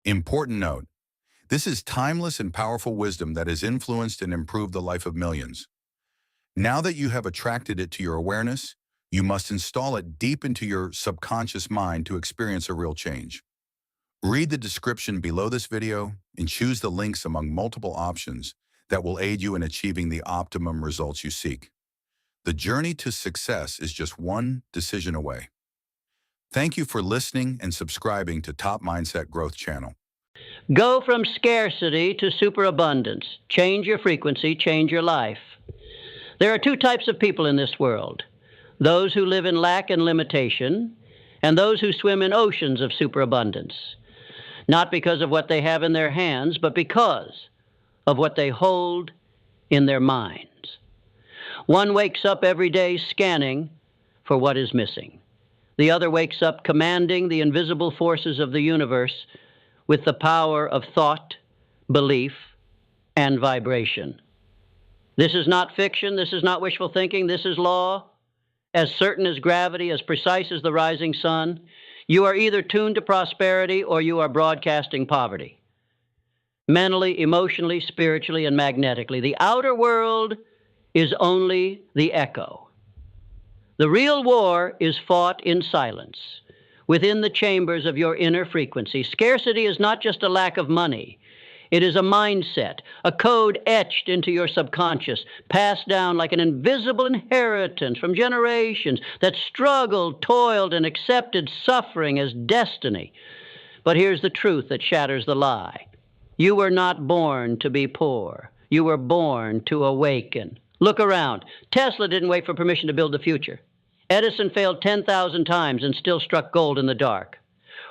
Important note, this is timeless and powerful wisdom that has influenced and improved the life of millions. Now that you have attracted it to your awareness, you must install it deep into your subconscious mind to experience a real change. Read the description below this video and choose the links among multiple options that will aid you in achieving the optimum results you seek. The journey to success is just one decision away. Thank you for listening and subscribing to Top Mindset Growth Channel. Go from scarcity to superabundance. Change your frequency, change your life. There are two types of people in this world: those who live in lack and limitation, and those who swim in oceans of superabundance, not because of what they have in their hands, but because of what they hold in their minds. One wakes up every day scanning for what is missing. The other wakes up commanding the invisible forces of the universe with the power of thought, belief, and vibration. This is not fiction. This is not wishful thinking. This is law. As certain as gravity, as precise as the rising sun. You are either tuned to prosperity or you are broadcasting poverty. Mentally, emotionally, spiritually, and magnetically. The outer world is only the echo. The real war is fought in silence, within the chambers of your inner frequency. Scarcity is not just a lack of money. It is a mindset, a code etched into your subconscious, passed down like an invisible inheritance from generations that struggled, toiled, and accepted suffering as destiny. But here's the truth that shatters the lie. You were not born to be poor. You were born to awaken. Look around. Tesla didn't wait for permission to build the future. Edison failed 10,000 times and still struck gold in the dark.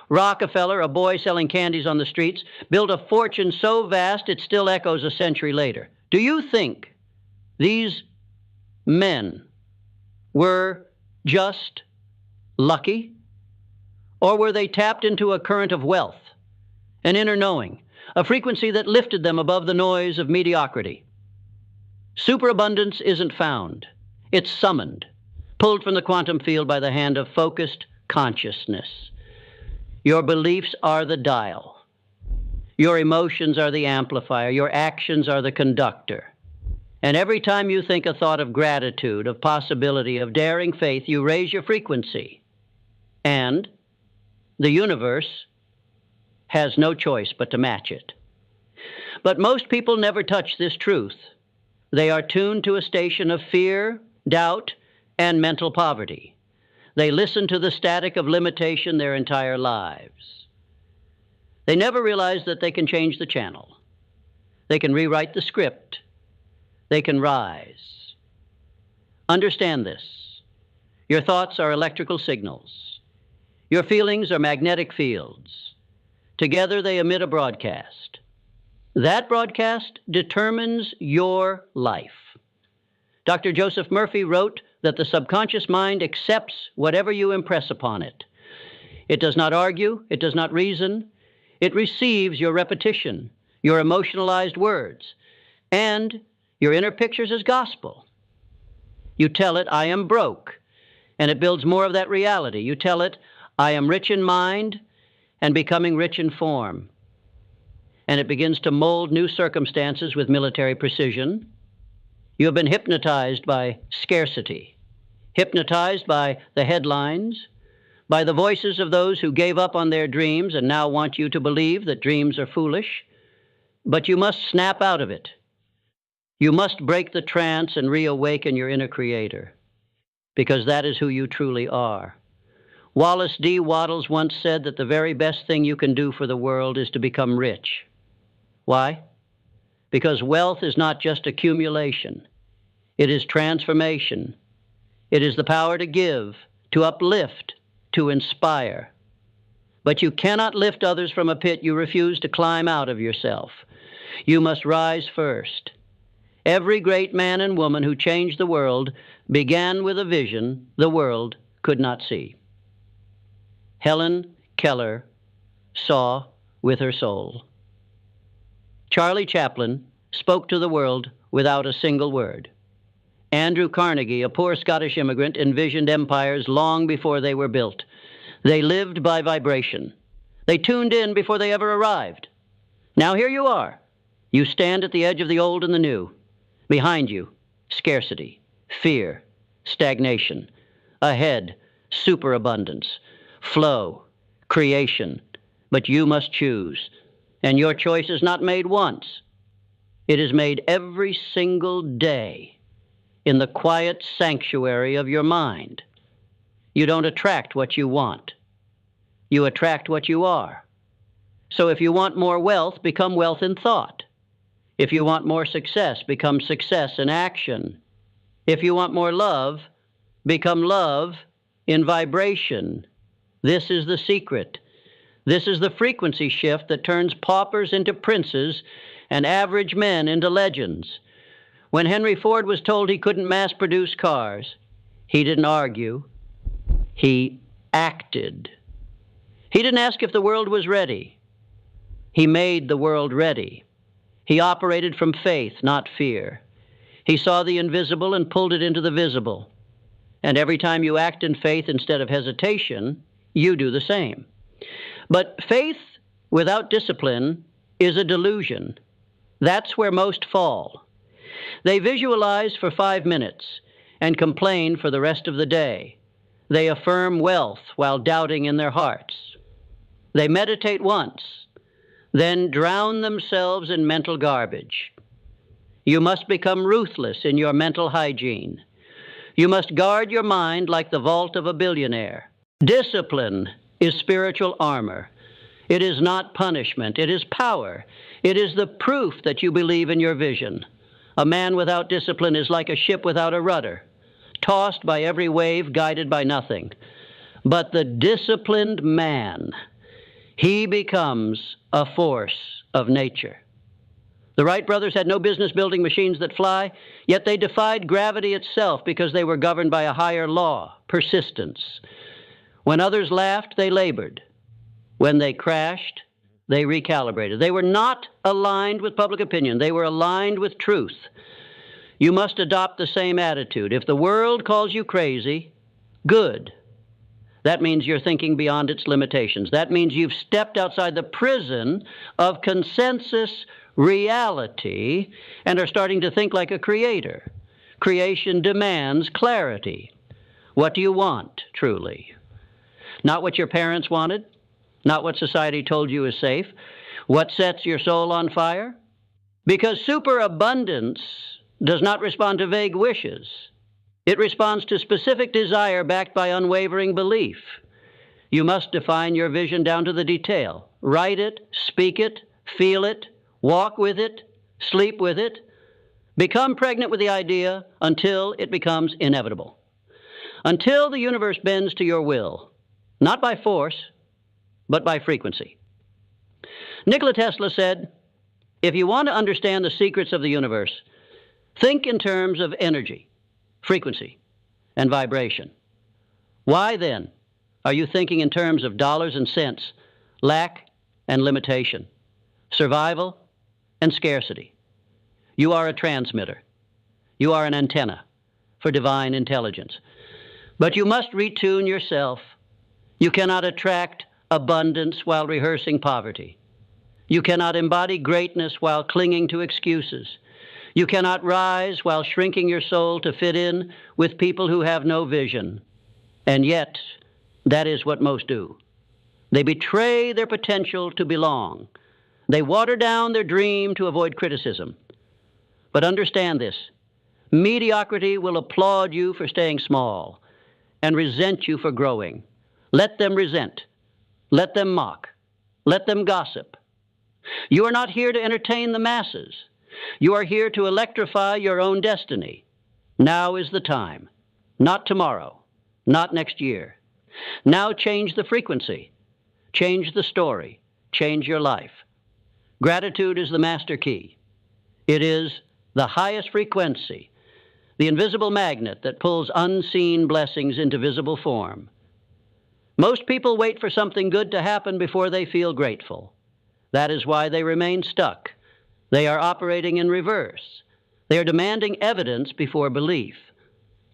Rockefeller, a boy selling candies on the streets, built a fortune so vast it still echoes a century later. Do you think these men were just lucky? Or were they tapped into a current of wealth, an inner knowing, a frequency that lifted them above the noise of mediocrity? Superabundance isn't found. It's summoned, pulled from the quantum field by the hand of focused consciousness. Your beliefs are the dial. Your emotions are the amplifier. Your actions are the conductor. And every time you think a thought of gratitude, of possibility, of daring faith, you raise your frequency. And the universe has no choice but to match it. But most people never touch this truth. They are tuned to a station of fear, doubt, and mental poverty. They listen to the static of limitation their entire lives. They never realize that they can change the channel. They can rewrite the script. They can rise. Understand this. Your thoughts are electrical signals. Your feelings are magnetic fields. Together they emit a broadcast. That broadcast determines your life. Dr. Joseph Murphy wrote that the subconscious mind accepts whatever you impress upon it. It does not argue, it does not reason, it receives your repetition, your emotionalized words, and your inner pictures as gospel. You tell it, I am broke, and it builds more of that reality. You tell it, I am rich in mind and becoming rich in form. And it begins to mold new circumstances with military precision. You have been hypnotized by scarcity, hypnotized by the headlines, by the voices of those who gave up on their dreams and now want you to believe that dreams are foolish. But you must snap out of it. You must break the trance and reawaken your inner creator, because that is who you truly are. Wallace D. Wattles once said that the very best thing you can do for the world is to become rich. Why? Because wealth is not just accumulation. It is transformation. It is the power to give, to uplift, to inspire. But you cannot lift others from a pit you refuse to climb out of yourself. You must rise first. Every great man and woman who changed the world began with a vision the world could not see. Helen Keller saw with her soul. Charlie Chaplin spoke to the world without a single word. Andrew Carnegie, a poor Scottish immigrant, envisioned empires long before they were built. They lived by vibration, They tuned in before they ever arrived. Now here you are. You stand at the edge of the old and the new. Behind you, scarcity, fear, stagnation. Ahead, superabundance, flow, creation. But you must choose. And your choice is not made once. It is made every single day in the quiet sanctuary of your mind. You don't attract what you want. You attract what you are. So if you want more wealth, become wealth in thought. If you want more success, become success in action. If you want more love, become love in vibration. This is the secret. This is the frequency shift that turns paupers into princes and average men into legends. When Henry Ford was told he couldn't mass-produce cars, he didn't argue. He acted. He didn't ask if the world was ready. He made the world ready. He operated from faith, not fear. He saw the invisible and pulled it into the visible. And every time you act in faith instead of hesitation, you do the same. But faith without discipline is a delusion. That's where most fall. They visualize for 5 minutes and complain for the rest of the day. They affirm wealth while doubting in their hearts. They meditate once, then drown themselves in mental garbage. You must become ruthless in your mental hygiene. You must guard your mind like the vault of a billionaire. Discipline is spiritual armor. It is not punishment. It is power. It is the proof that you believe in your vision. A man without discipline is like a ship without a rudder, tossed by every wave, guided by nothing. But the disciplined man, he becomes a force of nature. The Wright brothers had no business building machines that fly, yet they defied gravity itself because they were governed by a higher law, persistence. When others laughed, they labored. When they crashed, they recalibrated. They were not aligned with public opinion. They were aligned with truth. You must adopt the same attitude. If the world calls you crazy, good. That means you're thinking beyond its limitations. That means you've stepped outside the prison of consensus reality and are starting to think like a creator. Creation demands clarity. What do you want, truly? Not what your parents wanted, not what society told you is safe. What sets your soul on fire? Because superabundance does not respond to vague wishes. It responds to specific desire backed by unwavering belief. You must define your vision down to the detail. Write it, speak it, feel it, walk with it, sleep with it. Become pregnant with the idea until it becomes inevitable. Until the universe bends to your will, not by force, but by frequency. Nikola Tesla said, if you want to understand the secrets of the universe, think in terms of energy, frequency, and vibration. Why then are you thinking in terms of dollars and cents, lack and limitation, survival and scarcity? You are a transmitter. You are an antenna for divine intelligence. But you must retune yourself. You cannot attract abundance while rehearsing poverty. You cannot embody greatness while clinging to excuses. You cannot rise while shrinking your soul to fit in with people who have no vision. And yet, that is what most do. They betray their potential to belong. They water down their dream to avoid criticism. But understand this, mediocrity will applaud you for staying small and resent you for growing. Let them resent. Let them mock. Let them gossip. You are not here to entertain the masses. You are here to electrify your own destiny. Now is the time. Not tomorrow. Not next year. Now change the frequency. Change the story. Change your life. Gratitude is the master key. It is the highest frequency, the invisible magnet that pulls unseen blessings into visible form. Most people wait for something good to happen before they feel grateful. That is why they remain stuck. They are operating in reverse. They are demanding evidence before belief.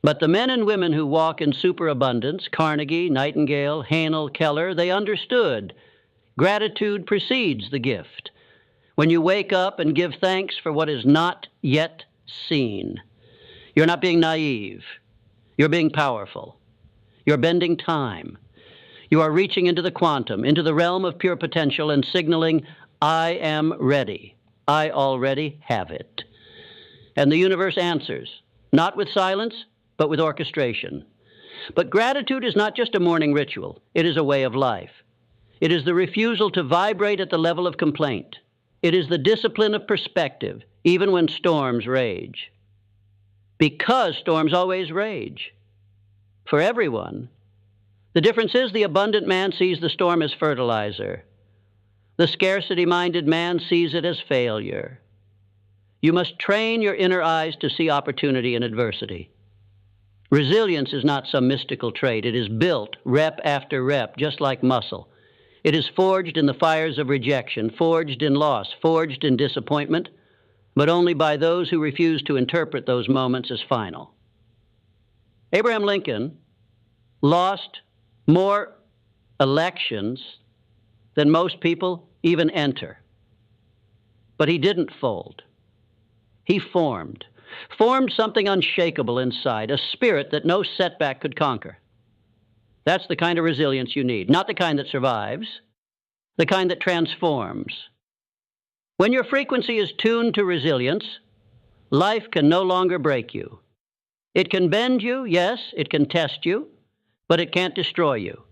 But the men and women who walk in superabundance, Carnegie, Nightingale, Haenel, Keller, they understood. Gratitude precedes the gift. When you wake up and give thanks for what is not yet seen, you're not being naive. You're being powerful. You're bending time. You are reaching into the quantum, into the realm of pure potential and signaling, I am ready. I already have it. And the universe answers, not with silence, but with orchestration. But gratitude is not just a morning ritual. It is a way of life. It is the refusal to vibrate at the level of complaint. It is the discipline of perspective, even when storms rage. Because storms always rage. For everyone. The difference is the abundant man sees the storm as fertilizer. The scarcity-minded man sees it as failure. You must train your inner eyes to see opportunity in adversity. Resilience is not some mystical trait. It is built rep after rep, just like muscle. It is forged in the fires of rejection, forged in loss, forged in disappointment, but only by those who refuse to interpret those moments as final. Abraham Lincoln lost more elections than most people even enter. But he didn't fold. He formed something unshakable inside, a spirit that no setback could conquer. That's the kind of resilience you need, not the kind that survives, the kind that transforms. When your frequency is tuned to resilience, life can no longer break you. It can bend you, yes, it can test you, but it can't destroy you,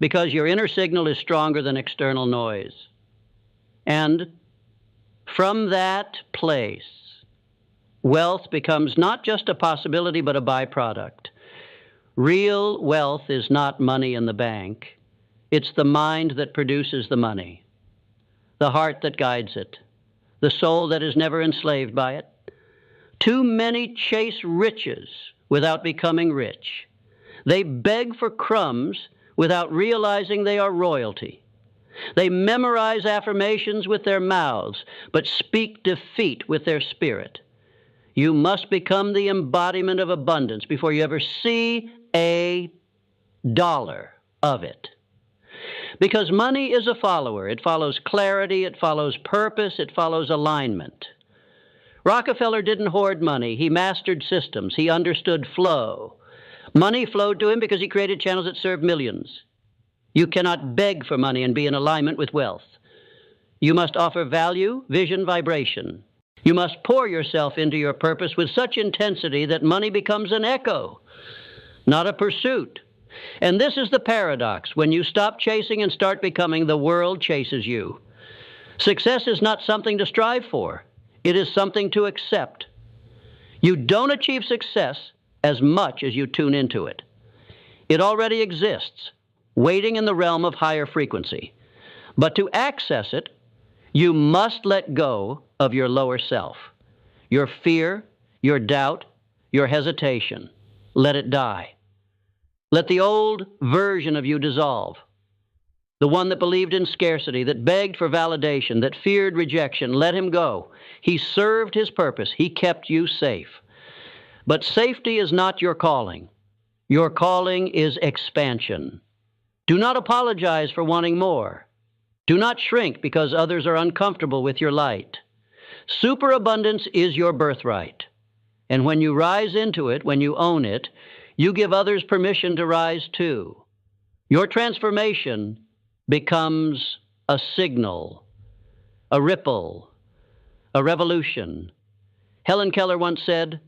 because your inner signal is stronger than external noise. And from that place, wealth becomes not just a possibility, but a byproduct. Real wealth is not money in the bank. It's the mind that produces the money, the heart that guides it, the soul that is never enslaved by it. Too many chase riches without becoming rich. They beg for crumbs without realizing they are royalty. They memorize affirmations with their mouths, but speak defeat with their spirit. You must become the embodiment of abundance before you ever see a dollar of it. Because money is a follower. It follows clarity, it follows purpose, it follows alignment. Rockefeller didn't hoard money. He mastered systems. He understood flow. Money flowed to him because he created channels that served millions. You cannot beg for money and be in alignment with wealth. You must offer value, vision, vibration. You must pour yourself into your purpose with such intensity that money becomes an echo, not a pursuit. And this is the paradox. When you stop chasing and start becoming, the world chases you. Success is not something to strive for. It is something to accept. You don't achieve success as much as you tune into it. It already exists, waiting in the realm of higher frequency. But to access it, you must let go of your lower self, your fear, your doubt, your hesitation. Let it die. Let the old version of you dissolve. The one that believed in scarcity, that begged for validation, that feared rejection, let him go. He served his purpose. He kept you safe. But safety is not your calling. Your calling is expansion. Do not apologize for wanting more. Do not shrink because others are uncomfortable with your light. Superabundance is your birthright. And when you rise into it, when you own it, you give others permission to rise too. Your transformation becomes a signal, a ripple, a revolution. Helen Keller once said,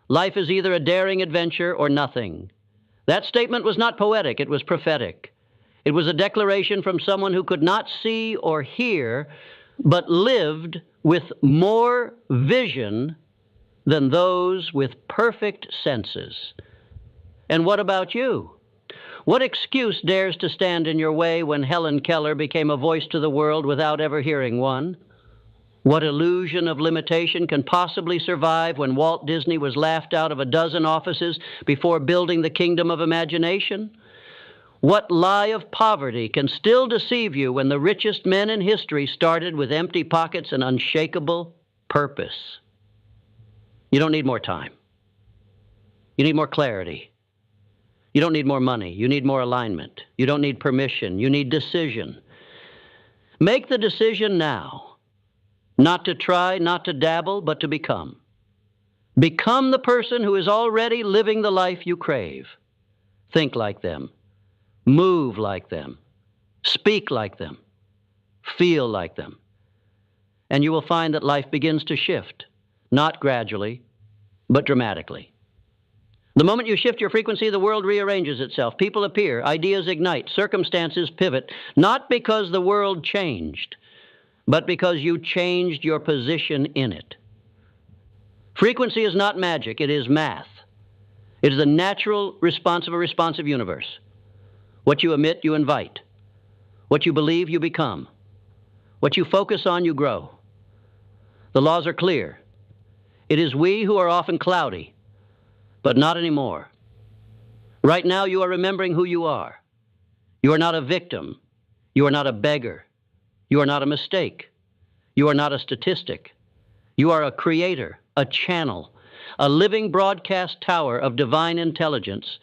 "Life is either a daring adventure or nothing." That statement was not poetic, it was prophetic. It was a declaration from someone who could not see or hear, but lived with more vision than those with perfect senses. And what about you? What excuse dares to stand in your way when Helen Keller became a voice to the world without ever hearing one? What illusion of limitation can possibly survive when Walt Disney was laughed out of a dozen offices before building the kingdom of imagination? What lie of poverty can still deceive you when the richest men in history started with empty pockets and unshakable purpose? You don't need more time. You need more clarity. You don't need more money. You need more alignment. You don't need permission. You need decision. Make the decision now, not to try, not to dabble, but to become. Become the person who is already living the life you crave. Think like them. Move like them. Speak like them. Feel like them. And you will find that life begins to shift, not gradually, but dramatically. The moment you shift your frequency, the world rearranges itself. People appear, ideas ignite, circumstances pivot, not because the world changed, but because you changed your position in it. Frequency is not magic, it is math. It is the natural response of a responsive universe. What you emit, you invite. What you believe, you become. What you focus on, you grow. The laws are clear. It is we who are often cloudy, but not anymore. Right now, you are remembering who you are. You are not a victim. You are not a beggar. You are not a mistake. You are not a statistic. You are a creator, a channel, a living broadcast tower of divine intelligence,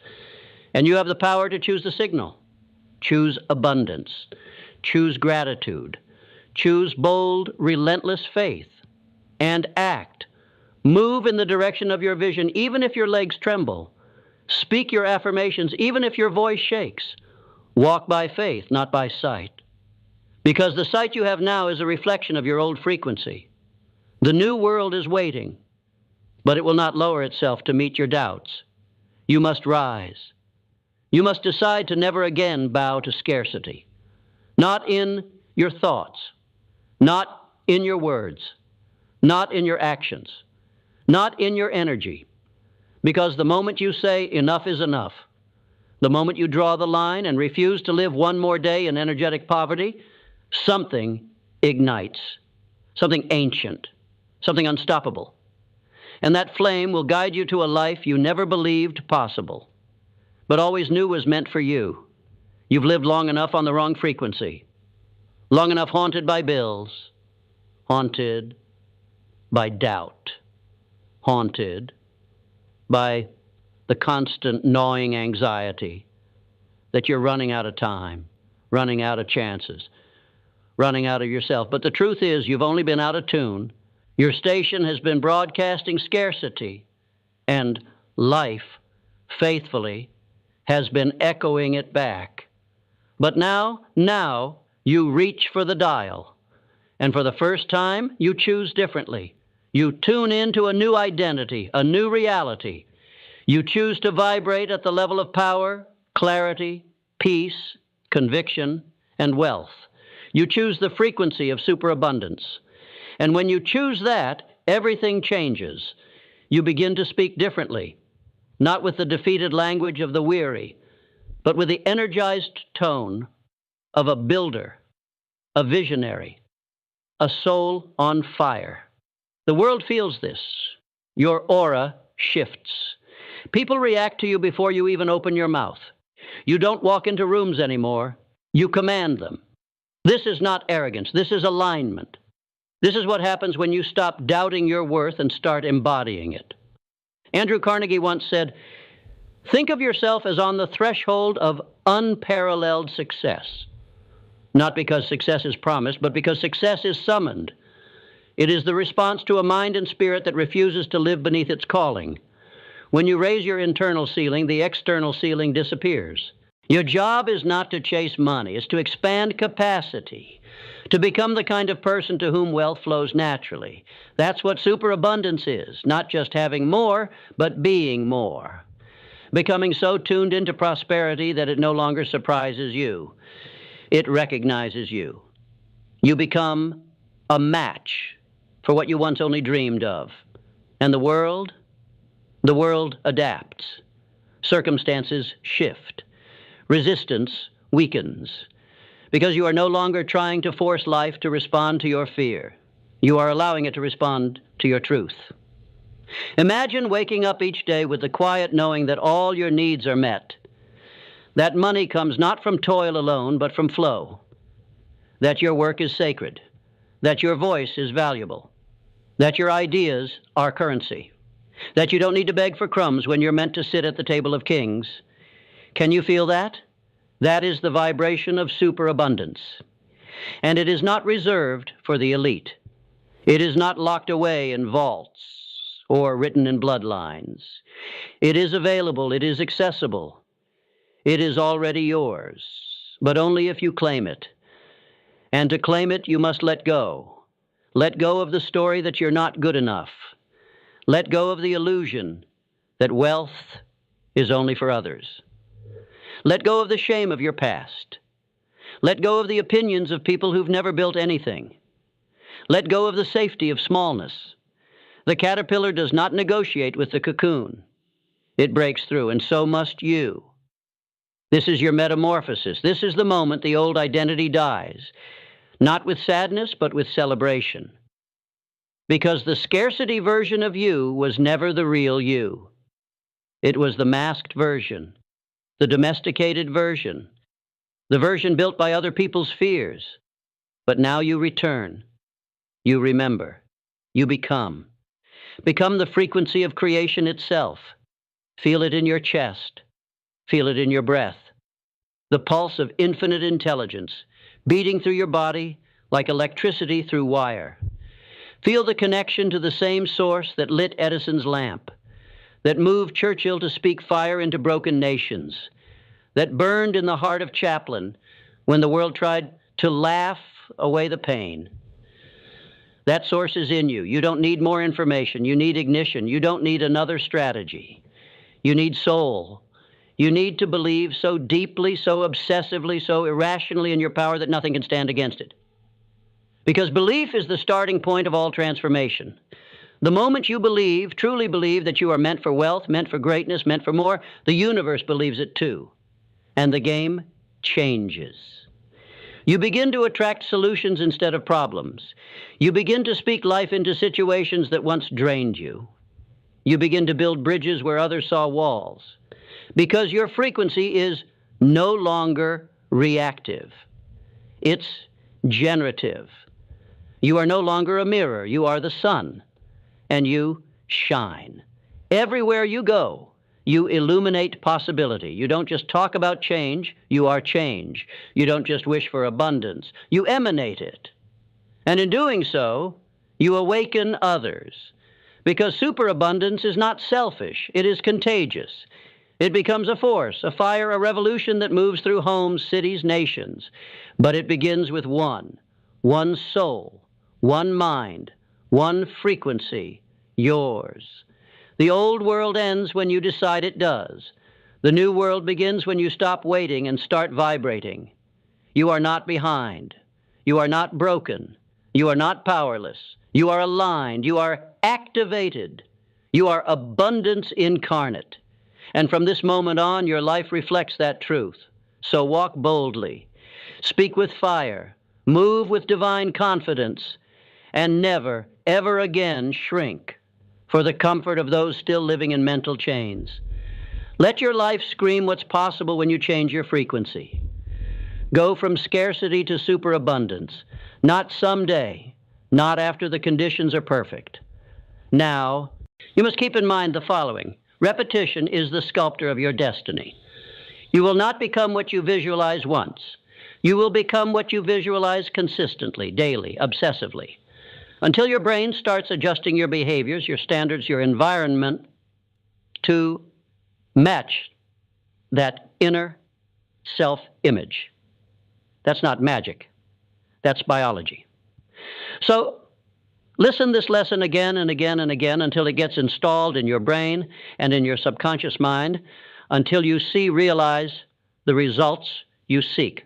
and you have the power to choose the signal. Choose abundance. Choose gratitude. Choose bold, relentless faith. And act. Move in the direction of your vision, even if your legs tremble. Speak your affirmations, even if your voice shakes. Walk by faith, not by sight. Because the sight you have now is a reflection of your old frequency. The new world is waiting, but it will not lower itself to meet your doubts. You must rise. You must decide to never again bow to scarcity. Not in your thoughts, not in your words, not in your actions, not in your energy. Because the moment you say enough is enough, the moment you draw the line and refuse to live one more day in energetic poverty, something ignites, something ancient, something unstoppable. And that flame will guide you to a life you never believed possible, but always knew was meant for you. You've lived long enough on the wrong frequency, long enough haunted by bills, haunted by doubt, haunted by the constant gnawing anxiety that you're running out of time, running out of chances, running out of yourself. But the truth is, you've only been out of tune. Your station has been broadcasting scarcity, and life, faithfully, has been echoing it back. But now you reach for the dial, and for the first time, you choose differently. You tune into a new identity, a new reality. You choose to vibrate at the level of power, clarity, peace, conviction, and wealth. You choose the frequency of superabundance. And when you choose that, everything changes. You begin to speak differently, not with the defeated language of the weary, but with the energized tone of a builder, a visionary, a soul on fire. The world feels this. Your aura shifts. People react to you before you even open your mouth. You don't walk into rooms anymore. You command them. This is not arrogance. This is alignment. This is what happens when you stop doubting your worth and start embodying it. Andrew Carnegie once said, "Think of yourself as on the threshold of unparalleled success." Not because success is promised, but because success is summoned. It is the response to a mind and spirit that refuses to live beneath its calling. When you raise your internal ceiling, the external ceiling disappears. Your job is not to chase money, it's to expand capacity, to become the kind of person to whom wealth flows naturally. That's what superabundance is, not just having more, but being more. Becoming so tuned into prosperity that it no longer surprises you. It recognizes you. You become a match for what you once only dreamed of. And the world adapts. Circumstances shift. Resistance weakens. Because you are no longer trying to force life to respond to your fear. You are allowing it to respond to your truth. Imagine waking up each day with the quiet knowing that all your needs are met. That money comes not from toil alone, but from flow. That your work is sacred. That your voice is valuable. That your ideas are currency. That you don't need to beg for crumbs when you're meant to sit at the table of kings. Can you feel that? That is the vibration of superabundance. And it is not reserved for the elite. It is not locked away in vaults or written in bloodlines. It is available. It is accessible. It is already yours, but only if you claim it. And to claim it, you must let go. Let go of the story that you're not good enough. Let go of the illusion that wealth is only for others. Let go of the shame of your past. Let go of the opinions of people who've never built anything. Let go of the safety of smallness. The caterpillar does not negotiate with the cocoon. It breaks through, and so must you. This is your metamorphosis. This is the moment the old identity dies, not with sadness, but with celebration. Because the scarcity version of you was never the real you. It was the masked version, the domesticated version, the version built by other people's fears. But now you return. You remember. You become. Become the frequency of creation itself. Feel it in your chest. Feel it in your breath. The pulse of infinite intelligence, beating through your body like electricity through wire. Feel the connection to the same source that lit Edison's lamp, that moved Churchill to speak fire into broken nations, that burned in the heart of Chaplin when the world tried to laugh away the pain. That source is in you. You don't need more information. You need ignition. You don't need another strategy. You need soul. You need to believe so deeply, so obsessively, so irrationally in your power that nothing can stand against it. Because belief is the starting point of all transformation. The moment you believe, truly believe that you are meant for wealth, meant for greatness, meant for more, the universe believes it too. And the game changes. You begin to attract solutions instead of problems. You begin to speak life into situations that once drained you. You begin to build bridges where others saw walls. Because your frequency is no longer reactive. It's generative. You are no longer a mirror. You are the sun. And you shine. Everywhere you go, you illuminate possibility. You don't just talk about change, you are change. You don't just wish for abundance, you emanate it. And in doing so, you awaken others. Because superabundance is not selfish, it is contagious. It becomes a force, a fire, a revolution that moves through homes, cities, nations. But it begins with one soul, one mind, one frequency, yours. The old world ends when you decide it does. The new world begins when you stop waiting and start vibrating. You are not behind. You are not broken. You are not powerless. You are aligned. You are activated. You are abundance incarnate. And from this moment on, your life reflects that truth. So walk boldly. Speak with fire. Move with divine confidence. And never, ever again shrink for the comfort of those still living in mental chains. Let your life scream what's possible when you change your frequency. Go from scarcity to superabundance, not someday, not after the conditions are perfect. Now, you must keep in mind the following. Repetition is the sculptor of your destiny. You will not become what you visualize once. You will become what you visualize consistently, daily, obsessively, until your brain starts adjusting your behaviors, your standards, your environment to match that inner self-image. That's not magic. That's biology. So listen this lesson again and again and again until it gets installed in your brain and in your subconscious mind, until you realize the results you seek.